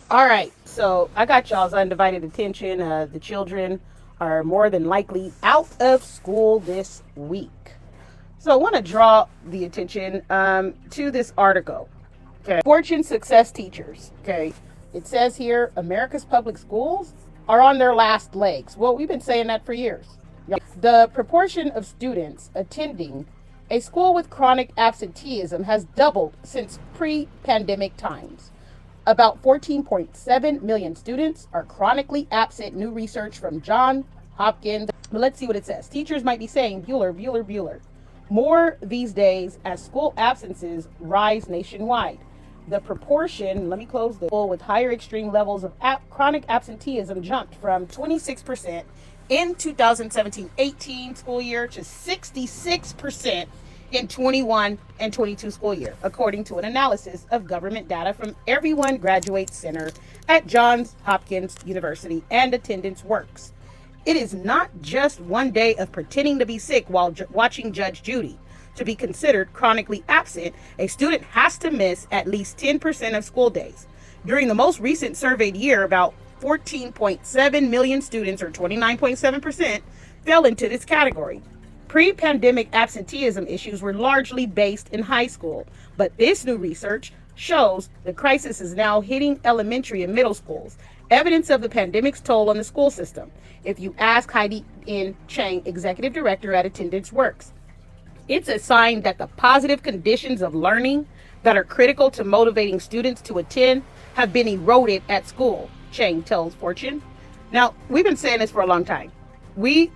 All right, so I got y'all's undivided attention. The children are more than likely out of school this week. So I want to draw the attention to this article. Okay, Fortune Success Teachers. Okay, it says here America's public schools are on their last legs. Well, we've been saying that for years. The proportion of students attending a school with chronic absenteeism has doubled since pre pandemic times. About 14.7 million students are chronically absent, new research from Johns Hopkins. But let's see what it says. Teachers might be saying, Bueller, Bueller, Bueller. More these days as school absences rise nationwide. The proportion, let me close the with higher extreme levels of chronic absenteeism jumped from 26% in 2017-18 school year to 66% in 21 and 22 school year, according to an analysis of government data from Everyone Graduates Center at Johns Hopkins University and Attendance Works. It is not just one day of pretending to be sick while watching Judge Judy. To be considered chronically absent, a student has to miss at least 10% of school days. During the most recent surveyed year, about 14.7 million students, or 29.7%, fell into this category. Pre-pandemic absenteeism issues were largely based in high school, but this new research shows the crisis is now hitting elementary and middle schools. Evidence of the pandemic's toll on the school system. If you ask Heidi N. Chang, executive director at Attendance Works, it's a sign that the positive conditions of learning that are critical to motivating students to attend have been eroded at school, Chang tells Fortune. Now, we've been saying this for a long time. We've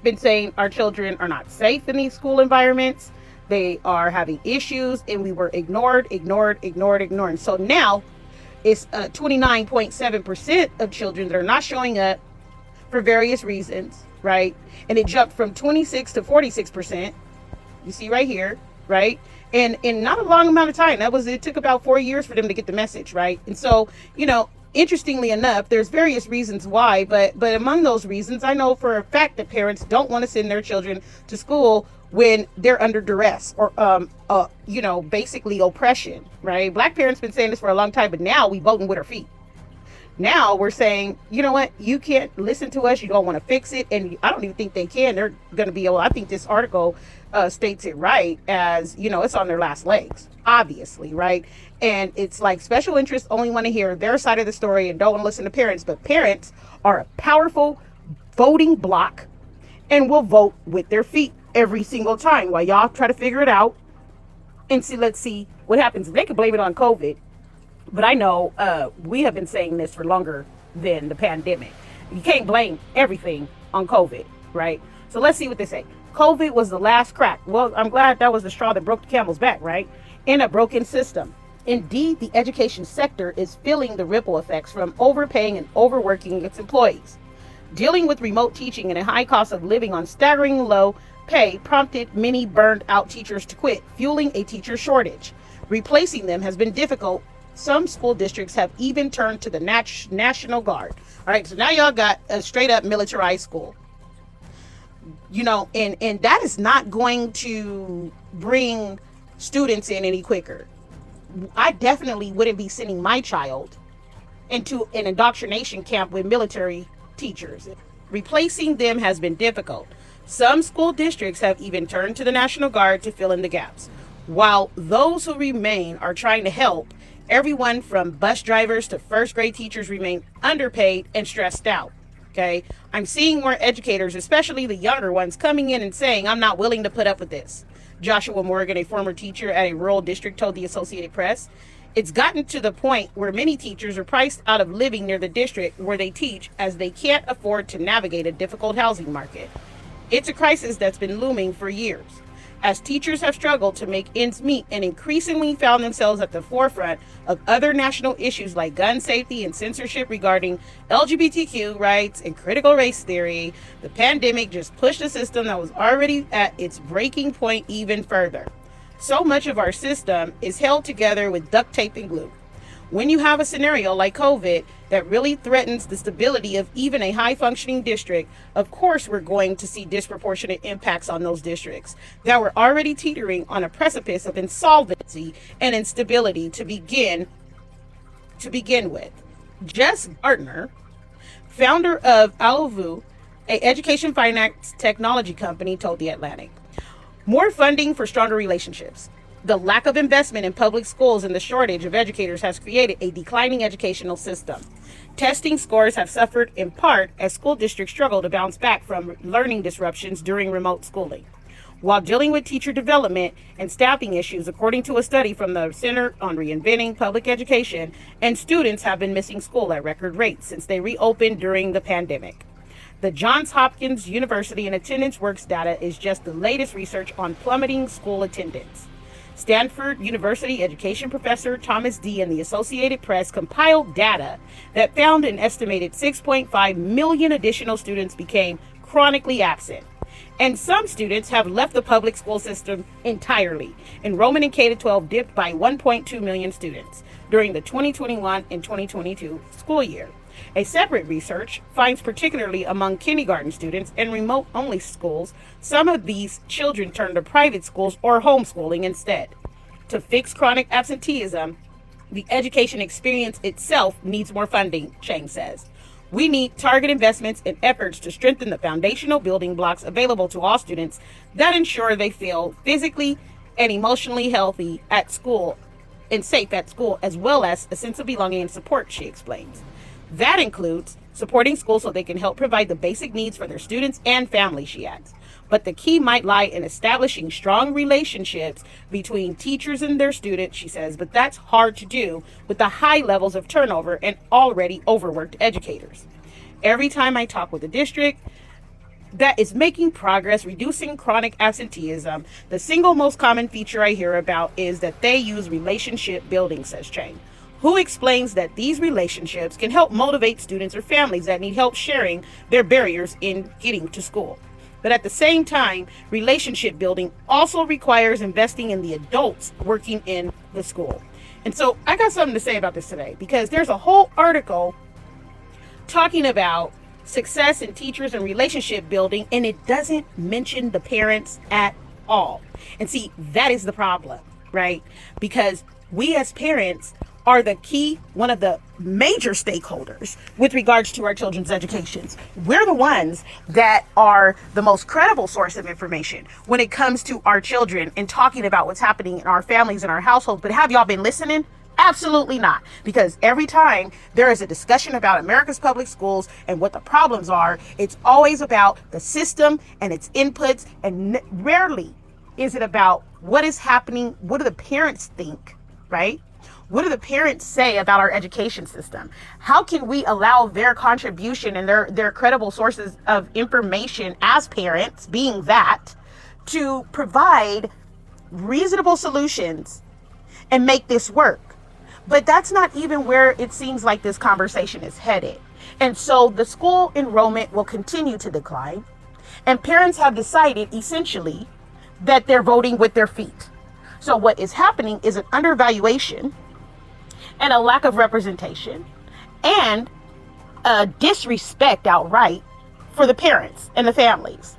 been saying our children are not safe in these school environments. They are having issues, and we were ignored. So now it's 29.7% of children that are not showing up for various reasons, right? And it jumped from 26 to 46%. You see right here, right? And in not a long amount of time. It took about 4 years for them to get the message, right? And so, interestingly enough, there's various reasons why, but among those reasons, I know for a fact that parents don't want to send their children to school when they're under duress or, basically oppression, right? Black parents been saying this for a long time, but now we voting with our feet. Now we're saying, you know what, you can't listen to us. You don't want to fix it. And I don't even think they can. They're going to be able, I think this article states it right as, it's on their last legs, obviously, right? And it's like special interests only want to hear their side of the story and don't want to listen to parents. But parents are a powerful voting bloc and will vote with their feet every single time while y'all try to figure it out and let's see what happens. They could blame it on COVID. But I know we have been saying this for longer than the pandemic. You can't blame everything on COVID, right? So let's see what they say. COVID was the last crack. Well, I'm glad that was the straw that broke the camel's back, right? In a broken system. Indeed, the education sector is feeling the ripple effects from overpaying and overworking its employees. Dealing with remote teaching and a high cost of living on staggering low pay prompted many burned out teachers to quit, fueling a teacher shortage. Replacing them has been difficult. Some school districts have even turned to the National Guard. All right, so now y'all got a straight up militarized school. And that is not going to bring students in any quicker. I definitely wouldn't be sending my child into an indoctrination camp with military teachers. Replacing them has been difficult. Some school districts have even turned to the National Guard to fill in the gaps. While those who remain are trying to help, everyone from bus drivers to first grade teachers remain underpaid and stressed out. Okay. I'm seeing more educators, especially the younger ones, coming in and saying, I'm not willing to put up with this. Joshua Morgan, a former teacher at a rural district, told the Associated Press. It's gotten to the point where many teachers are priced out of living near the district where they teach as they can't afford to navigate a difficult housing market. It's a crisis that's been looming for years, as teachers have struggled to make ends meet and increasingly found themselves at the forefront of other national issues like gun safety and censorship regarding LGBTQ rights and critical race theory. The pandemic just pushed a system that was already at its breaking point even further. So much of our system is held together with duct tape and glue. When you have a scenario like COVID that really threatens the stability of even a high-functioning district, of course we're going to see disproportionate impacts on those districts that were already teetering on a precipice of insolvency and instability to begin with. Jess Gardner, founder of Alavu, a education finance technology company, told The Atlantic. More funding for stronger relationships. The lack of investment in public schools and the shortage of educators has created a declining educational system. Testing scores have suffered in part as school districts struggle to bounce back from learning disruptions during remote schooling. While dealing with teacher development and staffing issues, according to a study from the Center on Reinventing Public Education, and students have been missing school at record rates since they reopened during the pandemic. The Johns Hopkins University and Attendance Works data is just the latest research on plummeting school attendance. Stanford University education professor Thomas D. and the Associated Press compiled data that found an estimated 6.5 million additional students became chronically absent. And some students have left the public school system entirely. Enrollment in K-12 dipped by 1.2 million students during the 2021 and 2022 school year. A separate research finds, particularly among kindergarten students and remote-only schools, some of these children turn to private schools or homeschooling instead. To fix chronic absenteeism, the education experience itself needs more funding, Chang says. We need target investments and efforts to strengthen the foundational building blocks available to all students that ensure they feel physically and emotionally healthy at school and safe at school, as well as a sense of belonging and support, she explains. That includes supporting schools so they can help provide the basic needs for their students and families, she adds. But the key might lie in establishing strong relationships between teachers and their students, she says, but that's hard to do with the high levels of turnover and already overworked educators. Every time I talk with a district that is making progress reducing chronic absenteeism, the single most common feature I hear about is that they use relationship building, says Chang, who explains that these relationships can help motivate students or families that need help sharing their barriers in getting to school. But at the same time, relationship building also requires investing in the adults working in the school. And so I got something to say about this today, because there's a whole article talking about success in teachers and relationship building, and it doesn't mention the parents at all. And see, that is the problem, right? Because we as parents are the key, one of the major stakeholders with regards to our children's educations. We're the ones that are the most credible source of information when it comes to our children and talking about what's happening in our families and our households. But have y'all been listening? Absolutely not. Because every time there is a discussion about America's public schools and what the problems are, it's always about the system and its inputs, and rarely is it about what is happening, what do the parents think, right? What do the parents say about our education system? How can we allow their contribution and their credible sources of information as parents, being that, to provide reasonable solutions and make this work? But that's not even where it seems like this conversation is headed. And so the school enrollment will continue to decline. And parents have decided essentially that they're voting with their feet. So what is happening is an undervaluation and a lack of representation and a disrespect outright for the parents and the families.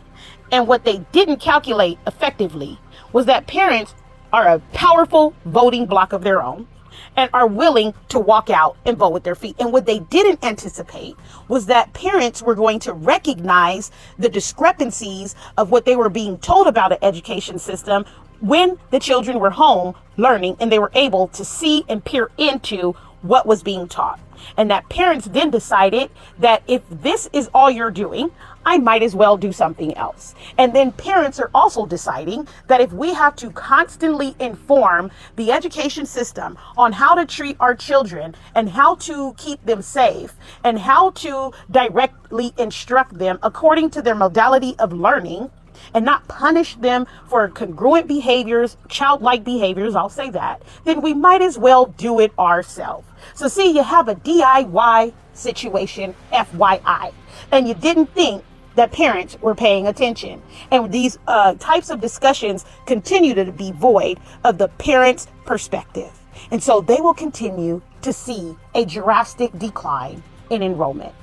And what they didn't calculate effectively was that parents are a powerful voting bloc of their own and are willing to walk out and vote with their feet. And what they didn't anticipate was that parents were going to recognize the discrepancies of what they were being told about an education system when the children were home learning and they were able to see and peer into what was being taught. And that parents then decided that if this is all you're doing, I might as well do something else. And then parents are also deciding that if we have to constantly inform the education system on how to treat our children and how to keep them safe and how to directly instruct them according to their modality of learning, and not punish them for congruent behaviors, childlike behaviors, I'll say that, then we might as well do it ourselves. So see, you have a DIY situation, FYI, and you didn't think that parents were paying attention. And these types of discussions continue to be void of the parent's perspective. And so they will continue to see a drastic decline in enrollment.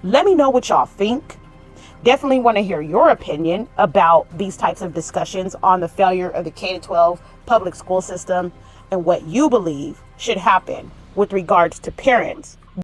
Let me know what y'all think. Definitely want to hear your opinion about these types of discussions on the failure of the K-12 public school system and what you believe should happen with regards to parents